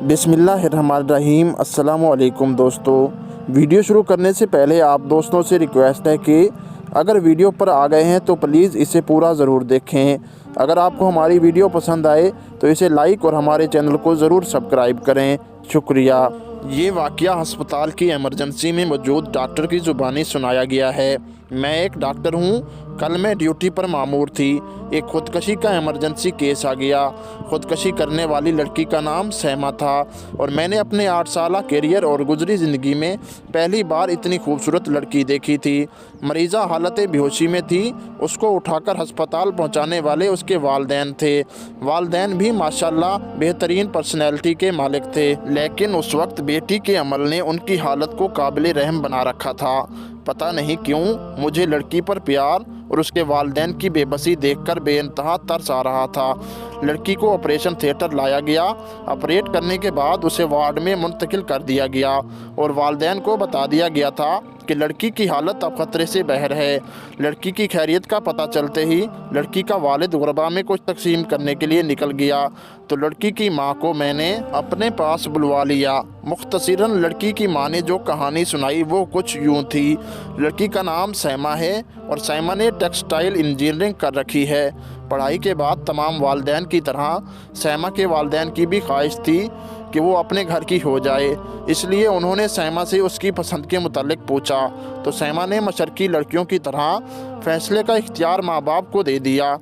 बिस्मिल्लाहिर्रहमानिर्रहीम। अस्सलाम वालेकुम दोस्तों, वीडियो शुरू करने से पहले आप दोस्तों से रिक्वेस्ट है कि अगर वीडियो पर आ गए हैं तो प्लीज़ इसे पूरा ज़रूर देखें। अगर आपको हमारी वीडियो पसंद आए तो इसे लाइक और हमारे चैनल को ज़रूर सब्सक्राइब करें। शुक्रिया। ये वाक़या हस्पताल की इमरजेंसी में मौजूद डॉक्टर की ज़ुबानी सुनाया गया है। मैं एक डॉक्टर हूँ। कल मैं ड्यूटी पर मामूर थी। एक ख़ुदकशी का इमरजेंसी केस आ गया। ख़ुदकशी करने वाली लड़की का नाम सैमा था और मैंने अपने 8 साल कैरियर और गुजरी ज़िंदगी में पहली बार इतनी खूबसूरत लड़की देखी थी। मरीज़ा हालत बेहोशी में थी। उसको उठाकर अस्पताल पहुंचाने वाले उसके वालिदैन थे। वालिदैन भी माशाल्लाह बेहतरीन पर्सनैलिटी के मालिक थे, लेकिन उस वक्त बेटी के अमल ने उनकी हालत को काबिल रहम बना रखा था। पता नहीं क्यों मुझे लड़की पर प्यार और उसके वालिदैन की बेबसी देखकर बेइंतहा तरस आ रहा था। लड़की को ऑपरेशन थिएटर लाया गया। ऑपरेट करने के बाद उसे वार्ड में मुंतकिल कर दिया गया और वालिदैन को बता दिया गया था कि लड़की की हालत अब ख़तरे से बाहर है। लड़की की खैरियत का पता चलते ही लड़की का वालिद गुरबा में कुछ तकसीम करने के लिए निकल गया तो लड़की की माँ को मैंने अपने पास बुलवा लिया। मुख्तसरन लड़की की माँ ने जो कहानी सुनाई वो कुछ यूँ थी। लड़की का नाम सैमा है और सैमा ने टेक्सटाइल इंजीनियरिंग कर रखी है। पढ़ाई के बाद तमाम वालिदैन की तरह सैमा के वालिदैन की भी ख्वाहिश थी कि वो अपने घर की हो जाए, इसलिए उन्होंने सैमा से उसकी पसंद के मुतालिक पूछा तो सैमा ने मशरकी लड़कियों की तरह फ़ैसले का इख्तियार माँ बाप को दे दिया।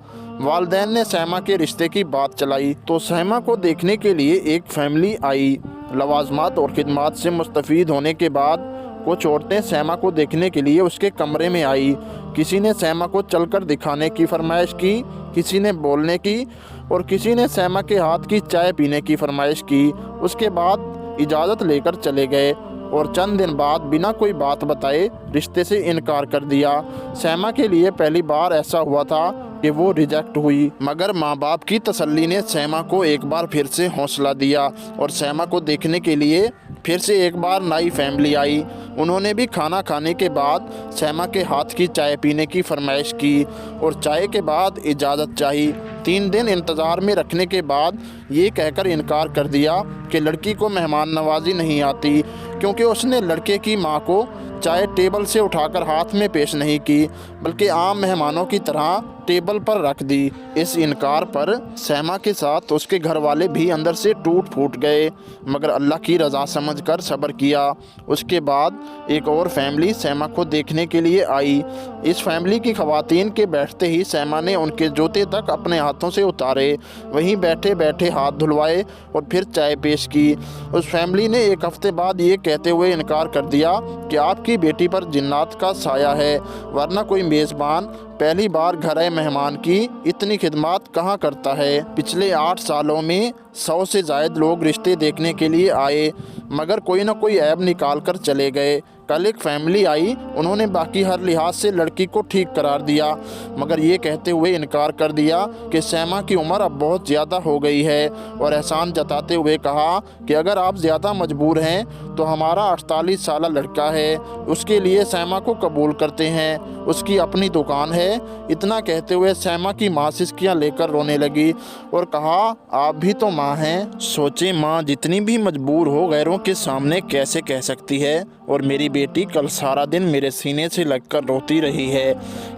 वालिदैन ने सैमा के रिश्ते की बात चलाई तो सैमा को देखने के लिए एक फैमिली आई। लवाजमात और खिदमात से मुस्तफ़ीद होने के बाद कुछ औरतें सैमा को देखने के लिए उसके कमरे में आई। किसी ने सैमा को चलकर दिखाने की फरमाइश की, किसी ने बोलने की और किसी ने सैमा के हाथ की चाय पीने की फरमाइश की। उसके बाद इजाज़त लेकर चले गए और चंद दिन बाद बिना कोई बात बताए रिश्ते से इनकार कर दिया। सैमा के लिए पहली बार ऐसा हुआ था कि वो रिजेक्ट हुई, मगर माँ बाप की तसल्ली ने सैमा को एक बार फिर से हौसला दिया और सैमा को देखने के लिए फिर से एक बार नई फैमिली आई। उन्होंने भी खाना खाने के बाद सैमा के हाथ की चाय पीने की फरमाइश की और चाय के बाद इजाज़त चाहिए। 3 दिन इंतज़ार में रखने के बाद ये कहकर इनकार कर दिया कि लड़की को मेहमान नवाजी नहीं आती, क्योंकि उसने लड़के की माँ को चाय टेबल से उठाकर हाथ में पेश नहीं की बल्कि आम मेहमानों की तरह टेबल पर रख दी। इस इनकार पर सैमा के साथ उसके घर वाले भी अंदर से टूट फूट गए, मगर अल्लाह की रज़ा समझकर सब्र किया। उसके बाद एक और फैमिली सैमा को देखने के लिए आई। इस फैमिली की ख़वातीन के बैठते ही सैमा ने उनके जूते तक अपने हाथों से उतारे, वहीं बैठे बैठे हाथ धुलवाए और फिर चाय पेश की। उस फैमिली ने एक हफ्ते बाद ये कहते हुए इनकार कर दिया कि आपकी बेटी पर जिन्नात का साया है, वरना कोई मेज़बान पहली बार घर आए मेहमान की इतनी खिदमत कहाँ करता है। पिछले 8 सालों में 100 से ज़ायद लोग रिश्ते देखने के लिए आए, मगर कोई ना कोई ऐब निकाल कर चले गए। कल एक फैमिली आई, उन्होंने बाकी हर लिहाज से लड़की को ठीक करार दिया, मगर ये कहते हुए इनकार कर दिया कि सैमा की उम्र अब बहुत ज़्यादा हो गई है और एहसान जताते हुए कहा कि अगर आप ज़्यादा मजबूर हैं तो हमारा 48 साल लड़का है, उसके लिए सैमा को कबूल करते हैं, उसकी अपनी दुकान है। इतना कहते हुए सैमा की माँ सिसकियाँ लेकर रोने लगी और कहा, आप भी तो माँ हैं। सोचे माँ जितनी भी मजबूर हो गैरों के सामने कैसे कह सकती है। और मेरी बेटी कल सारा दिन मेरे सीने से लगकर रोती रही है,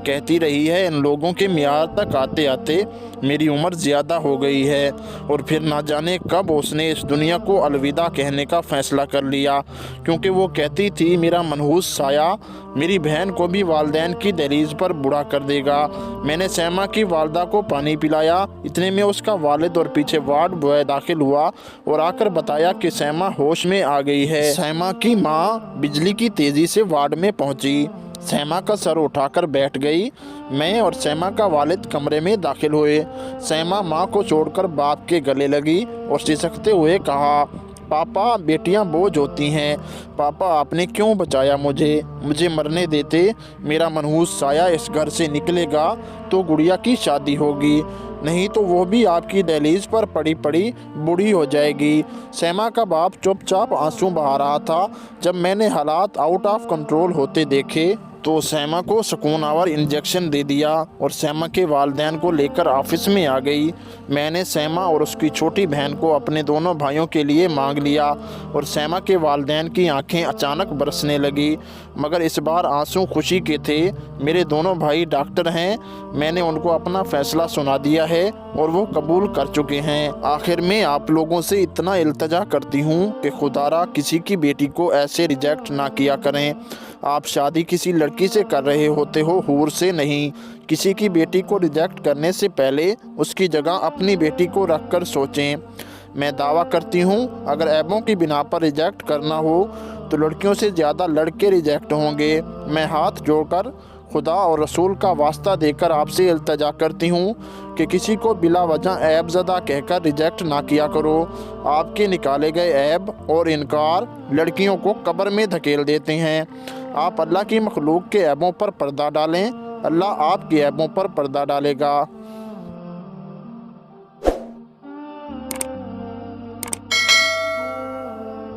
कहती रही है इन लोगों के मियार तक आते आते मेरी उम्र ज़्यादा हो गई है। और फिर ना जाने कब उसने इस दुनिया को अलविदा कहने का फ़ैसला कर लिया, क्योंकि वो कहती थी मेरा मनहूस साया मेरी बहन को भी वालिदैन की दहलीज पर बूढ़ा कर देगा। मैंने सैमा की वालदा को पानी पिलाया, इतने में उसका वालिद और पीछे वार्ड बॉय दाखिल हुआ और आकर बताया कि सैमा होश में आ गई है। सैमा की माँ बिजली की तेज़ी से वार्ड में पहुंची। सैमा का सर उठाकर बैठ गई। मैं और सैमा का वालिद कमरे में दाखिल हुए। सैमा माँ को छोड़कर बाप के गले लगी और सिसकते हुए कहा, पापा बेटियां बोझ होती हैं, पापा आपने क्यों बचाया मुझे मरने देते। मेरा मनहूस साया इस घर से निकलेगा तो गुड़िया की शादी होगी, नहीं तो वो भी आपकी दहलीज पर पड़ी पड़ी बूढ़ी हो जाएगी। सैमा का बाप चुपचाप आंसू बहा रहा था। जब मैंने हालात आउट ऑफ कंट्रोल होते देखे तो सैमा को सुकून आवर इंजेक्शन दे दिया और सैमा के वालिदैन को लेकर ऑफिस में आ गई। मैंने सैमा और उसकी छोटी बहन को अपने दोनों भाइयों के लिए मांग लिया और सैमा के वालिदैन की आंखें अचानक बरसने लगी, मगर इस बार आंसू खुशी के थे। मेरे दोनों भाई डॉक्टर हैं। मैंने उनको अपना फ़ैसला सुना दिया है और वो कबूल कर चुके हैं। आखिर में आप लोगों से इतना इल्तजा करती हूँ कि खुदारा किसी की बेटी को ऐसे रिजेक्ट ना किया करें। आप शादी किसी लड़की से कर रहे होते हो, हूर से नहीं। किसी की बेटी को रिजेक्ट करने से पहले उसकी जगह अपनी बेटी को रख कर सोचें। मैं दावा करती हूँ अगर ऐबों की बिना पर रिजेक्ट करना हो तो लड़कियों से ज़्यादा लड़के रिजेक्ट होंगे। मैं हाथ जोड़कर खुदा और रसूल का वास्ता देकर आपसे इल्तजा करती हूँ कि किसी को बिला वजह ऐब ज़दा कहकर रिजेक्ट ना किया करो। आपके निकाले गए ऐब और इनकार लड़कियों को कब्र में धकेल देते हैं। आप अल्लाह की मखलूक के ऐबों पर पर्दा डालें, अल्लाह आपके ऐबों पर पर्दा डालेगा।